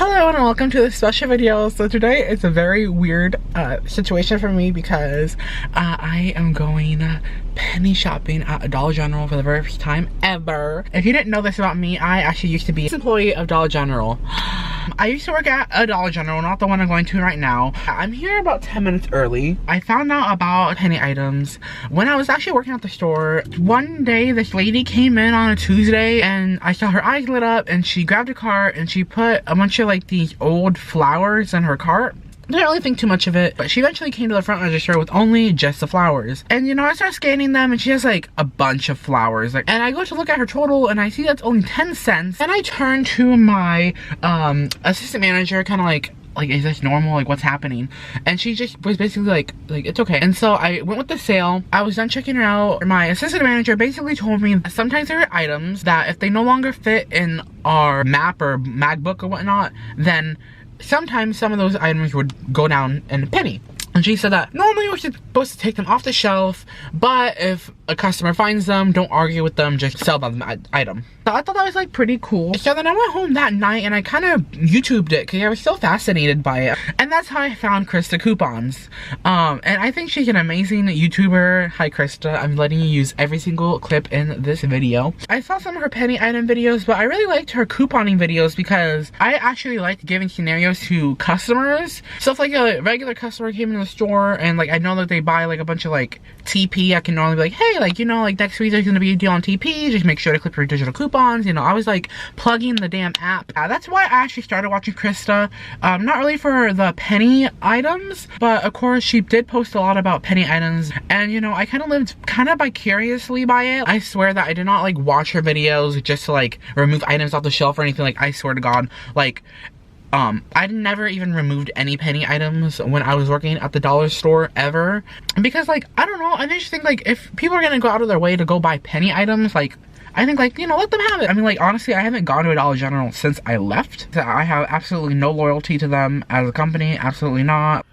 Hello and welcome to this special video. So today it's a very weird situation for me because I am going penny shopping at Dollar General for the very first time ever. If you didn't know this about me, I actually used to be an employee of Dollar General. I used to work at a Dollar General, not the one I'm going to right now. I'm here about 10 minutes early. I found out about penny items when I was actually working at the store. One day this lady came in on a Tuesday and I saw her eyes lit up and she grabbed a cart and she put a bunch of like these old flowers in her cart. Didn't really think too much of it, but she eventually came to the front register with only just the flowers. And you know, I started scanning them and she has like a bunch of flowers. And I go to look at her total and I see that's only 10 cents. And I turn to my assistant manager, kind of like, is this normal? Like, what's happening? And she just was basically like, it's okay. And so I went with the sale. I was done checking her out. My assistant manager basically told me that sometimes there are items that if they no longer fit in our map or MacBook or whatnot, then sometimes some of those items would go down in a penny. And she said that normally we're supposed to take them off the shelf, but if a customer finds them, don't argue with them, just sell them the item. So I thought that was like pretty cool. So then I went home that night and I kind of YouTubed it because I was so fascinated by it. And that's how I found Krista Coupons. And I think she's an amazing YouTuber. Hi Krista, I'm letting you use every single clip in this video. I saw some of her penny item videos, but I really liked her couponing videos because I actually liked giving scenarios to customers. So if like a regular customer came in the store and like I know that they buy like a bunch of like TP, I can normally be like, hey, like, you know, like next week there's gonna be a deal on TP, just make sure to click your digital coupons. You know, I was like plugging the damn app. That's why I actually started watching Krista. Not really for the penny items, but of course she did post a lot about penny items, and you know, I kind of lived kind of vicariously by it. I swear that I did not like watch her videos just to like remove items off the shelf or anything. Like, I swear to God, like I never even removed any penny items when I was working at the dollar store ever. Because like, I don't know, I just think like if people are gonna go out of their way to go buy penny items, like I think like, you know, let them have it. I mean, like, honestly, I haven't gone to a Dollar General since I left. I have absolutely no loyalty to them as a company, absolutely not.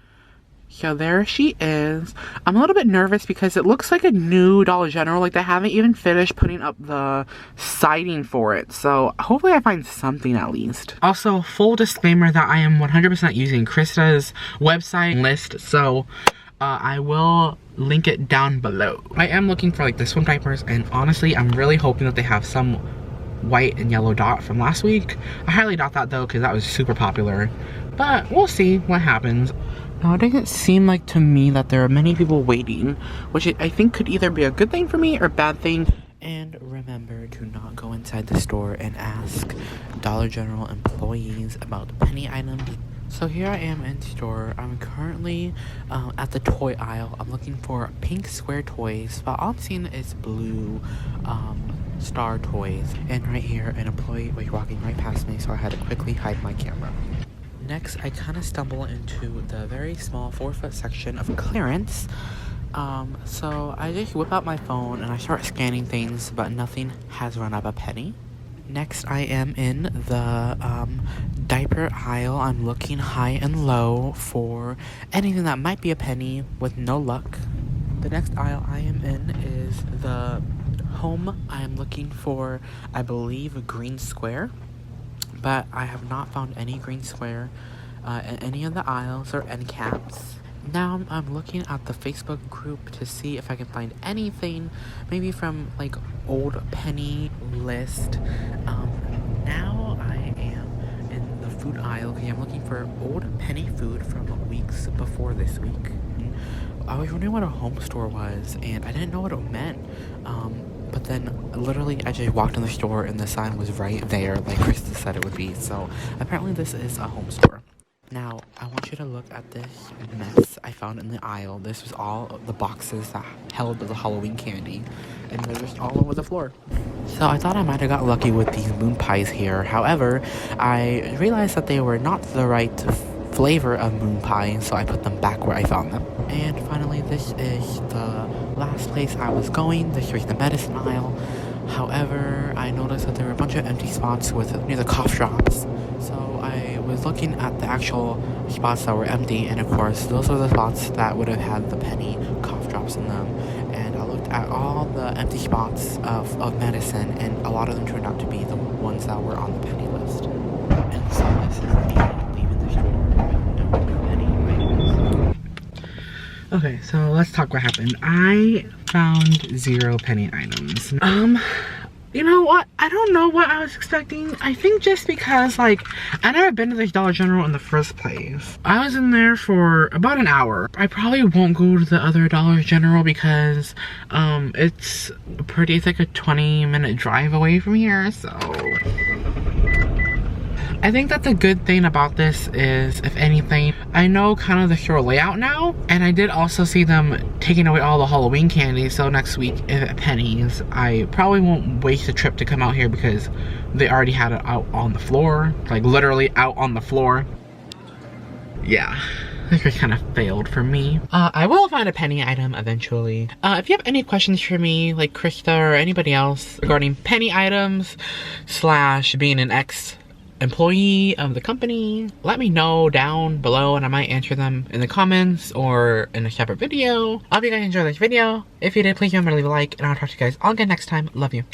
So there she is. I'm a little bit nervous because it looks like a new Dollar General. Like, they haven't even finished putting up the siding for it. So hopefully I find something at least. Also, full disclaimer that I am 100% using Krista's website list. So I will link it down below. I am looking for like the swim diapers, and honestly, I'm really hoping that they have some white and yellow dot from last week. I highly doubt that though, because that was super popular. But we'll see what happens. Now, it doesn't seem like to me that there are many people waiting, which I think could either be a good thing for me or a bad thing. And remember to not go inside the store and ask Dollar General employees about penny items. So here I am in store. I'm currently at the toy aisle. I'm looking for pink square toys, but all I'm seeing is blue star toys. And right here, an employee was walking right past me, so I had to quickly hide my camera. Next, I kind of stumble into the very small 4-foot section of clearance. So I just whip out my phone and I start scanning things, but nothing has run up a penny. Next, I am in the diaper aisle. I'm looking high and low for anything that might be a penny with no luck. The next aisle I am in is the home. I am looking for, I believe, a green square, but I have not found any green square in any of the aisles or end caps. Now I'm looking at the Facebook group to see if I can find anything, maybe from like old penny list. Now I am in the food aisle because I'm looking for old penny food from weeks before this week. I was wondering what a home store was, and I didn't know what it meant. But then literally I just walked in the store and the sign was right there like Krista said it would be. So apparently this is a home store. Now, I want you to look at this mess I found in the aisle. This was all the boxes that held the Halloween candy, and they're just all over the floor. So I thought I might have got lucky with these moon pies here. However, I realized that they were not the right flavor of moon pie, so I put them back where I found them. And finally, this is the last place I was going. This was the medicine aisle. However, I noticed that there were a bunch of empty spots near the cough drops. So I was looking at the actual spots that were empty, and of course, those were the spots that would have had the penny cough drops in them. And I looked at all the empty spots of medicine, and a lot of them turned out to be the ones that were on the penny list. And so this is the Okay, so let's talk what happened. I found 0 penny items. You know what? I don't know what I was expecting. I think just because, like, I never been to this Dollar General in the first place. I was in there for about an hour. I probably won't go to the other Dollar General because it's like a 20-minute drive away from here, so I think that the good thing about this is, if anything, I know kind of the store layout now, and I did also see them taking away all the Halloween candy, so next week at Penny's, I probably won't waste a trip to come out here because they already had it out on the floor, like literally out on the floor. Yeah. I think it kind of failed for me. I will find a penny item eventually. If you have any questions for me, like Krista or anybody else, regarding penny items / being an ex-employee of the company, let me know down below and I might answer them in the comments or in a separate video. I hope you guys enjoyed this video. If you did, please remember to leave a like, and I'll talk to you guys all again next time. Love you.